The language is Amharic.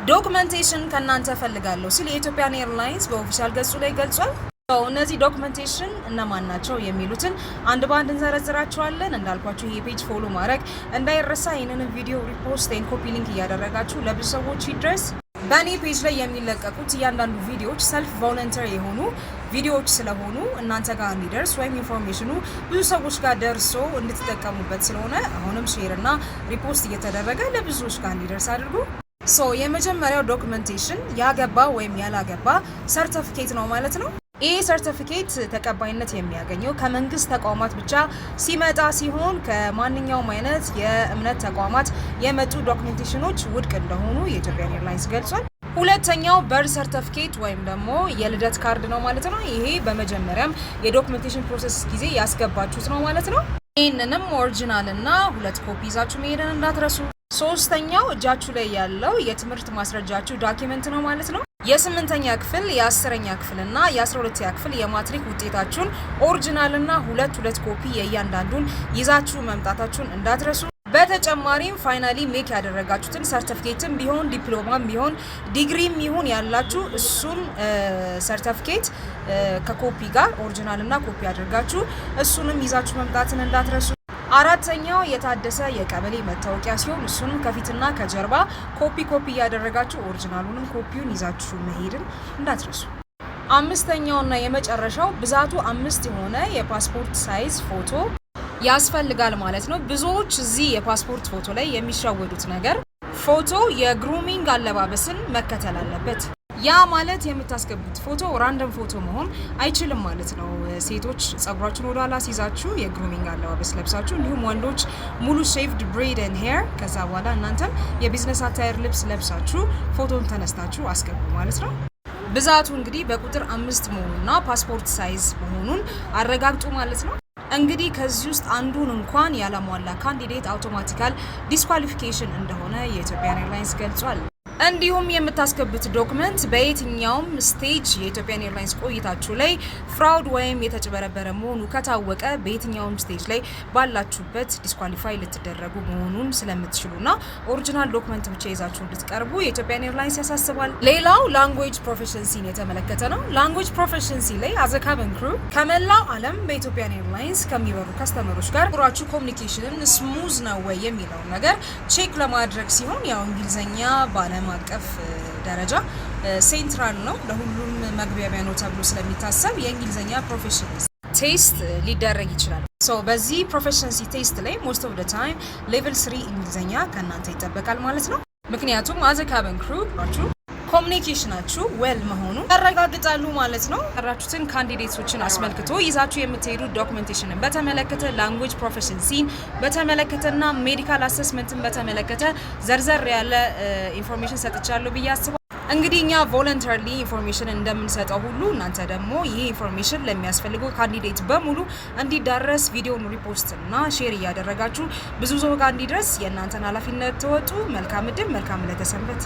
ዶክመንቴሽን ከናንተ ፈልጋለሁ ሲል የኢትዮጵያን ኤርላይንስ በኦፊሻል ገጹ ላይ ገልጿል። እነዚህ ዶክመንቴሽን እነማን ናቸው የሚሉትን አንድ ባንድ እንዘረዝራቸዋለን። እንዳልኳችሁ ይሄ ፔጅ ፎሎ ማድረግ እንዳይረሳ። ይህንን ቪዲዮ ሪፖስት ኤንድ ኮፒ ሊንክ እያደረጋችሁ ለብዙ ሰዎች ይድረስ። በእኔ ፔጅ ላይ የሚለቀቁት እያንዳንዱ ቪዲዮዎች ሰልፍ ቮለንተሪ የሆኑ ቪዲዮዎች ስለሆኑ እናንተ ጋር እንዲደርስ ወይም ኢንፎርሜሽኑ ብዙ ሰዎች ጋር ደርሶ እንድትጠቀሙበት ስለሆነ አሁንም ሼር እና ሪፖስት እየተደረገ ለብዙዎች ጋር እንዲደርስ አድርጉ። የመጀመሪያው ዶክመንቴሽን ያገባ ወይም ያላገባ ሰርቲፊኬት ነው ማለት ነው። ይህ ሰርቲፊኬት ተቀባይነት የሚያገኘው ከመንግስት ተቋማት ብቻ ሲመጣ ሲሆን ከማንኛውም አይነት የእምነት ተቋማት የመጡ ዶክመንቴሽኖች ውድቅ እንደሆኑ የኢትዮጵያን ኤርላይንስ ገልጿል። ሁለተኛው በርዝ ሰርቲፊኬት ወይም ደግሞ የልደት ካርድ ነው ማለት ነው። ይሄ በመጀመሪያም የዶክመንቴሽን ፕሮሰስ ጊዜ ያስገባችሁት ነው ማለት ነው። ይህንንም ኦሪጂናል እና 2 ኮፒ ይዛችሁ መሄድን እንዳትረሱ። ሶስተኛው እጃችሁ ላይ ያለው የትምህርት ማስረጃችሁ ዶክመንት ነው ማለት ነው። የ8ኛ ክፍል የ10ኛ ክፍል እና የ12ኛ ክፍል የማትሪክ ውጤታችሁን ኦሪጂናል እና 2 ኮፒ የእያንዳንዱን ይዛችሁ መምጣታችሁን እንዳትረሱ። በተጨማሪም ፋይናሊ ሜክ ያደረጋችሁትን ሰርቲፊኬትም ቢሆን ዲፕሎማም ቢሆን ዲግሪም ይሁን ያላችሁ እሱን ሰርቲፊኬት ከኮፒ ጋር ኦሪጂናል እና ኮፒ አድርጋችሁ እሱንም ይዛችሁ መምጣትን እንዳትረሱ። አራተኛው የታደሰ የቀበሌ መታወቂያ ሲሆን እሱንም ከፊትና ከጀርባ ኮፒ እያደረጋችሁ ኦሪጂናሉንም ኮፒውን ይዛችሁ መሄድን እንዳትረሱ። አምስተኛውና የመጨረሻው ብዛቱ 5 የሆነ የፓስፖርት ሳይዝ ፎቶ ያስፈልጋል ማለት ነው። ብዙዎች እዚህ የፓስፖርት ፎቶ ላይ የሚሻወዱት ነገር ፎቶ የግሩሚንግ አለባበስን መከተል አለበት። ያ ማለት የምታስገቡት ፎቶ ራንደም ፎቶ መሆን አይችልም ማለት ነው። ሴቶች ጸጉራችሁን ወደ ኋላ ሲይዛችሁ የግሩሚንግ አለባበስ ለብሳችሁ፣ እንዲሁም ወንዶች ሙሉ ሼቭድ ብሬድ ኤንድ ሄር፣ ከዛ በኋላ እናንተም የቢዝነስ አታየር ልብስ ለብሳችሁ ፎቶን ተነስታችሁ አስገቡ ማለት ነው። ብዛቱ እንግዲህ በቁጥር 5 መሆኑና ፓስፖርት ሳይዝ መሆኑን አረጋግጡ ማለት ነው። እንግዲህ ከዚህ ውስጥ አንዱን እንኳን ያላሟላ ካንዲዴት አውቶማቲካል ዲስኳሊፊኬሽን እንደሆነ የኢትዮጵያን ኤርላይንስ ገልጿል። እንዲሁም የምታስገቡት ዶክመንት በየትኛውም ስቴጅ የኢትዮጵያን ኤርላይንስ ቆይታችሁ ላይ ፍራውድ ወይም የተጭበረበረ መሆኑ ከታወቀ በየትኛውም ስቴጅ ላይ ባላችሁበት ዲስኳሊፋይ ልትደረጉ መሆኑን ስለምትችሉና ኦሪጂናል ዶክመንት ብቻ ይዛችሁ እንድትቀርቡ የኢትዮጵያን ኤርላይንስ ያሳስባል። ሌላው ላንጉዌጅ ፕሮፌሽንሲን የተመለከተ ነው። ላንጉዌጅ ፕሮፌሽንሲ ላይ አዘ ካቢን ክሩ ከመላው ዓለም በኢትዮጵያን ኤርላይንስ ከሚበሩ ከስተመሮች ጋር ቁራችሁ ኮሚኒኬሽንን ስሙዝ ነው ወይ የሚለው ነገር ቼክ ለማድረግ ሲሆን ያው እንግሊዝኛ ባለም አቀፍ ደረጃ ሴንትራል ነው፣ ለሁሉም መግቢያቢያ ነው ተብሎ ስለሚታሰብ የእንግሊዝኛ ፕሮፌሽንሲ ቴስት ሊደረግ ይችላል። በዚህ ፕሮፌሽንሲ ቴስት ላይ ሞስት ኦፍ ዘ ታይም ሌቭል 3 እንግሊዝኛ ከእናንተ ይጠበቃል ማለት ነው። ምክንያቱም አዘ ካቢን ክሩ ኮሚኒኬሽናችሁ ዌል መሆኑ ያረጋግጣሉ ማለት ነው። ያራችሁትን ካንዲዴቶችን አስመልክቶ ይዛችሁ የምትሄዱ ዶክመንቴሽንን በተመለከተ ላንጉዌጅ ፕሮፌሽንሲን በተመለከተና ሜዲካል አሰስመንትን በተመለከተ ዘርዘር ያለ ኢንፎርሜሽን ሰጥቻለሁ ብዬ አስባለሁ። እንግዲህ እኛ ቮለንተሪሊ ኢንፎርሜሽን እንደምንሰጠው ሁሉ እናንተ ደግሞ ይህ ኢንፎርሜሽን ለሚያስፈልጉ ካንዲዴት በሙሉ እንዲዳረስ ቪዲዮን ሪፖስት እና ሼር እያደረጋችሁ ብዙ ሰው ጋር እንዲደርስ የእናንተን ኃላፊነት ተወጡ። መልካም ዕድል፣ መልካም ዕለተ ሰንበት።